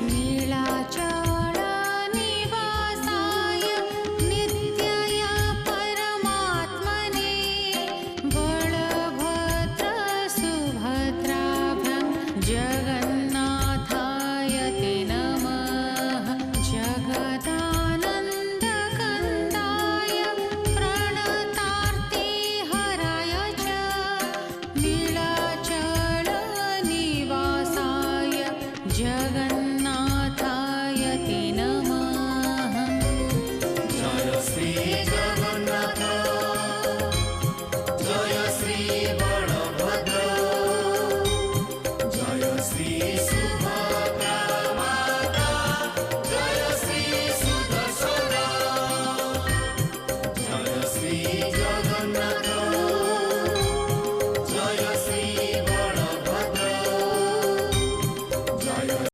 नीलाचलनिवासाय नित्याय परमात्मने बलभद्रसुभद्राभ्यां जगन्नाथाय ते नमः। जगदानन्दकन्दाय प्रणतार्तिहराय च नीलाचलनिवासाय जगन्नाथाय